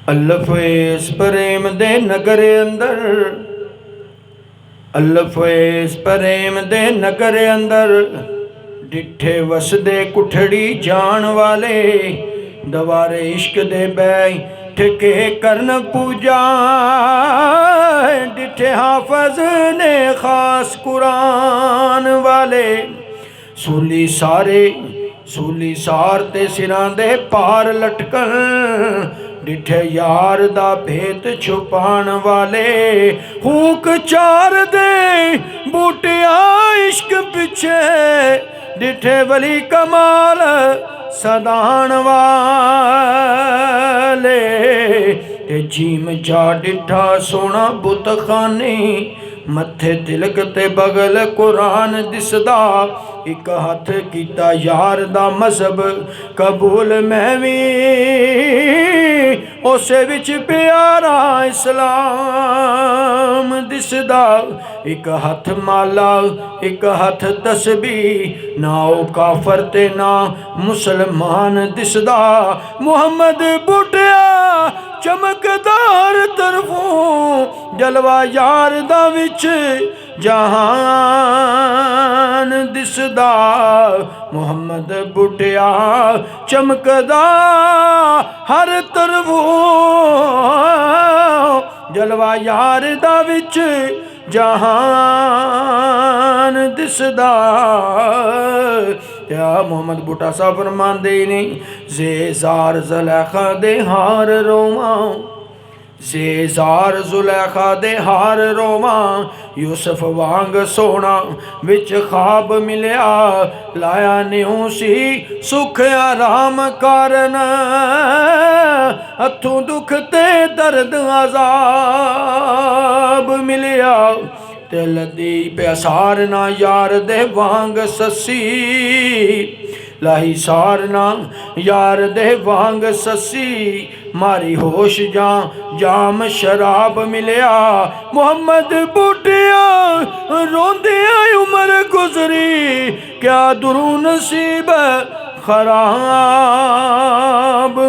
अल्फ इस प्रेम दे नगर अंदर, अल्फ इस प्रेम दे नगर अंदर, डिठे वसदे कुठड़ी जान वाले, दवारे इश्क दे बैठ के करन पूजा, डिठे हाफज ने खास कुरान वाले, सूली सारे सूली सार ते सिरां दे पार लटकन, डिठे यार दा भेत छुपाण वाले, हुक चार दे बूटिया इश्क पिछे, डिठे वली कमाल सदान वाले, ते जीम जा डिठा सोना बुत खाने, मथे तिलक ते बगल कुरान दिसदा, एक हथ कीता यार दा मजहब कबूल, मैं भी उसे विच प्यारा इस्लाम दिसदा, एक हथ माला एक हथ तस्बी, ना ओ काफर ते ना मुसलमान दिसदा, मुहम्मद बुटिया चमकदार तरफों, जलवा यार दा विच जहान दिसदा, मुहम्मद बुटिया चमकदा हर तरफों, जलवा यार दा विच जहान दिसदा। क्या मुहम्मद बूटा साहब फरमांदे ने, ज़ेज़ार ज़ुलेखा दे हार रोवां, ज़ेज़ार ज़ुलेखा दे हार रोवां, यूसुफ वांग सोना विच ख्वाब मिलिया, लाया न्यू सी सुख आराम कारण, हथों दुख ते दर्द अजाब मिलिया, दिल दी प्यासार ना यार दे वांग ससी, लाही सारना यार दे वांग ससी, मारी होश जा जाम शराब मिलिया, मुहम्मद बूटिया रोंदिया उमर गुजरी, क्या दुरू नसीब खराब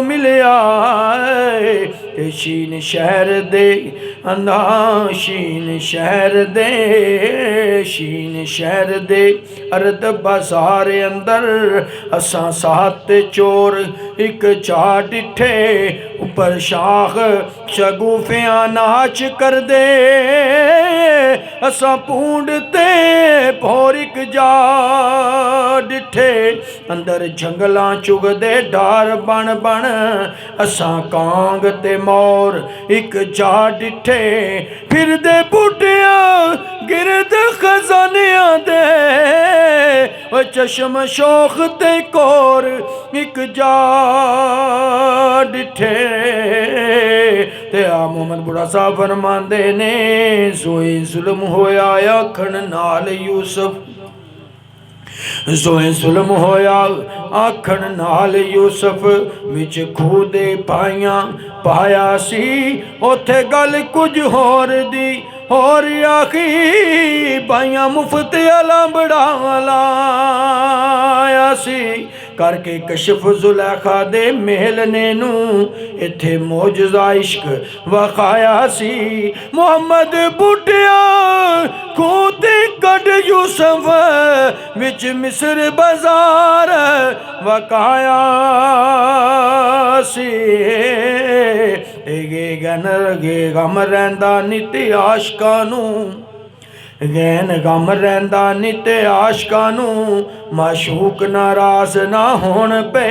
मिलिया, शीन शहर दे अंधा शीन शहर दे, शीन शहर दे अर्द बाजार अंदर, असां सात चोर एक चा डिठे, उपर शाख शगुफियां नाच कर दे, असां पूंड ते भौरिक जा डिठे, अंदर जंगलां चुगदे डार बन बन, असां कांग ते मोर एक जा डिठे, फिर दे बूटिया गिरद खजानियां दे, ओ चश्म शोख ते कोर एक जा डिठे, ते आ मोहम्मद बूटा साहब फरमांदे ने, सोए जुल्म होया आखण नाल यूसुफ, सोए जुल्म होया आखण नाल यूसुफ, विच खूह दे पाइयां पाया सी, ओथे गल कुछ होर दी होर आखी, पाइयां मुफ्त आला बड़ा लाया सी, करके कशफ जुलेखा दे मेलने नू, इथे मोजज़ा इश्क वखाया सी, मुहम्मद बूटिया खूह ते कड यूसुफ, विच मिस्र बाजार वकाया सी, गे गनर गे गम रहिंदा नित आशकां नूं, गैन गम रहिंदा नित आशकां नूं, माशूक नाराज ना होण पे,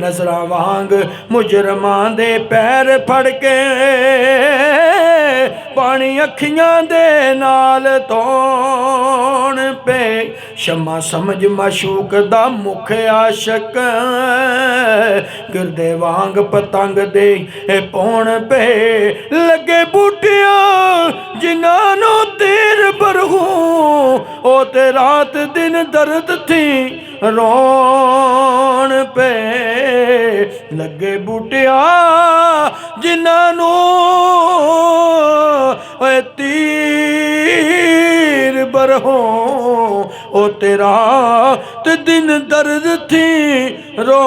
नज़रां वांग मुजरमां दे पैर फड़ के, पानी अखियां दे नाल धोण पे, शमा समझ माशूक दा मुख आशक, गिरदे वांग पतंग दे पौण पे, लगे बूटिया जिन्हां नूं तीर बरहू, ओ ते रात दिन दर्द थी रोण पे, लगे बूटिया जिन्हां नूं तीर बरहू, ओ तेरा ते दिन दर्द थी रो